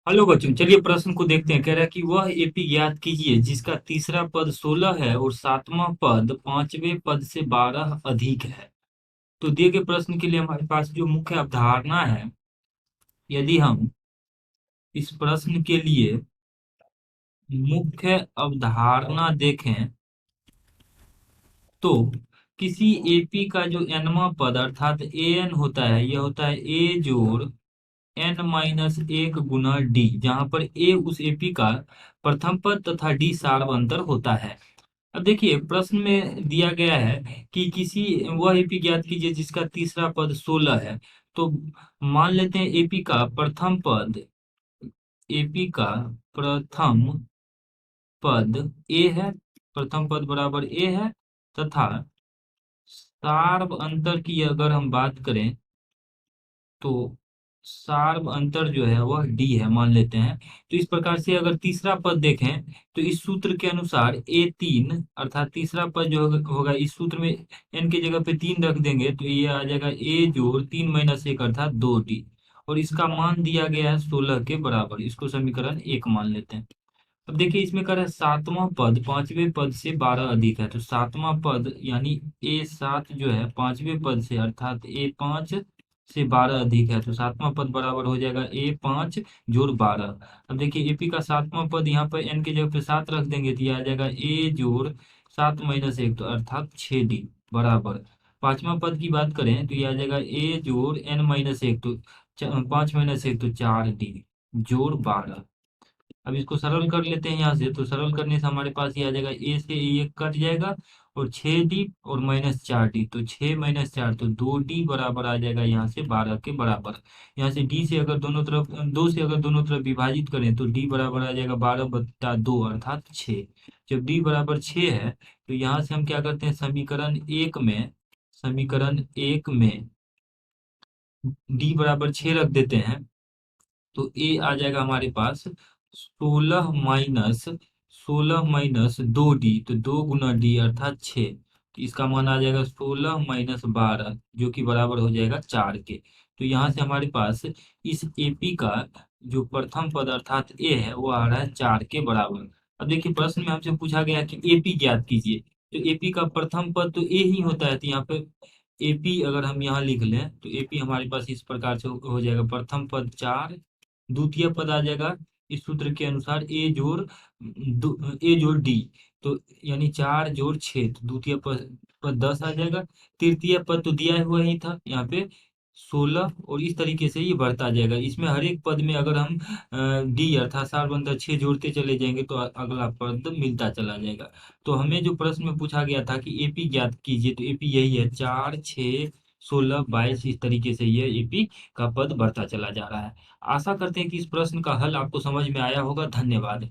Hello बच्चों, चलिए प्रश्न को देखते हैं। कह रहा है कि वह एपी ज्ञात कीजिए जिसका तीसरा पद 16 है और सातवां पद पांचवें पद से 12 अधिक है। तो दिए गए प्रश्न के लिए हमारे पास जो मुख्य अवधारणा है, यदि हम इस प्रश्न के लिए मुख्य अवधारणा देखें तो किसी एपी का जो nवां पद अर्थात एन होता है, यह होता है ए जोड़ n-1 गुना डी, जहां पर ए उस एपी का प्रथम पद तथा डी सार्वंतर होता है। अब देखिए प्रश्न में दिया गया है कि किसी वह एपी ज्ञात कीजिए जिसका तीसरा पद 16 है। तो मान लेते हैं एपी का प्रथम पद ए है, प्रथम पद बराबर ए है, तथा सार्व अंतर की अगर हम बात करें तो सार्व अंतर जो है वह डी है मान लेते हैं। तो इस प्रकार से अगर तीसरा पद देखें तो इस सूत्र के अनुसार ए3 अर्थात तीसरा पद जो होगा इस सूत्र में एन की जगह पे 3 रख देंगे तो ये आ जाएगा ए जोड़ 3-1 अर्थात 2 डी। और इसका मान दिया गया है 16 के बराबर, इसको समीकरण 1 मान लेते हैं। अब देखिए इसमें कह रहा है सातवां पद पांचवें पद से 12 अधिक है। तो सातवां पद यानी ए7 जो है पांचवें पद से अर्थात ए5 से 12 अधिक है। तो सातवां पद बराबर हो जाएगा ए5 जोड़ 12। अब देखिए एपी का सातवां पद यहाँ पर एन के जगह पे 7 रख देंगे तो ये आ जाएगा ए जोड़ 7-1 तो अर्थात 6 डी बराबर। पांचवा पद की बात करें तो ये आ जाएगा ए जोड़ n-1 तो 5-1 तो 4 डी जोड़ 12। अब इसको सरल कर लेते हैं यहाँ से, तो सरल करने से हमारे पास ये आ जाएगा ए से ये कट जाएगा और 6 डी और -4 डी, तो 6-4 तो 2 डी बराबर आ जाएगा यहाँ से 12 के बराबर। यहाँ से डी से अगर दोनों तरफ 2 से अगर दोनों तरफ विभाजित करें तो डी बराबर आ जाएगा 12/2 अर्थात 6। जब डी बराबर 6 है तो यहाँ से हम क्या करते हैं समीकरण एक में डी बराबर 6 रख देते हैं। तो ए आ जाएगा हमारे पास 16 माइनस 2 डी, तो 2 गुना डी अर्थात 6। तो इसका मान आ जाएगा 16-12 जो कि बराबर हो जाएगा 4 के। तो यहाँ से हमारे पास इस एपी का जो प्रथम पद अर्थात ए है वो आ रहा है 4 के बराबर। अब देखिए प्रश्न में हमसे पूछा गया कि एपी ज्ञात कीजिए। तो एपी का प्रथम पद तो ए ही होता है, तो यहाँ पे एपी अगर हम यहाँ लिख लें तो एपी हमारे पास इस प्रकार से हो जाएगा प्रथम पद 4, द्वितीय पद आ जाएगा इस सूत्र के अनुसार ए जोड़ डी, तो यानी 4 जोड़ 6, तो द्वितीय पद 10 आ जाएगा। तृतीय पद तो दिया हुआ ही था यहाँ पे 16, और इस तरीके से ये बढ़ता जाएगा। इसमें हर एक पद में अगर हम डी अर्थात सार बनता 6 जोड़ते चले जाएंगे तो अगला पद मिलता चला जाएगा। तो हमें जो प्रश्न में पूछा गया था कि एपी ज्ञात कीजिए, तो एपी यही है 4, 6, 16, 22, इस तरीके से ये एपी का पद बढ़ता चला जा रहा है। आशा करते हैं कि इस प्रश्न का हल आपको समझ में आया होगा। धन्यवाद।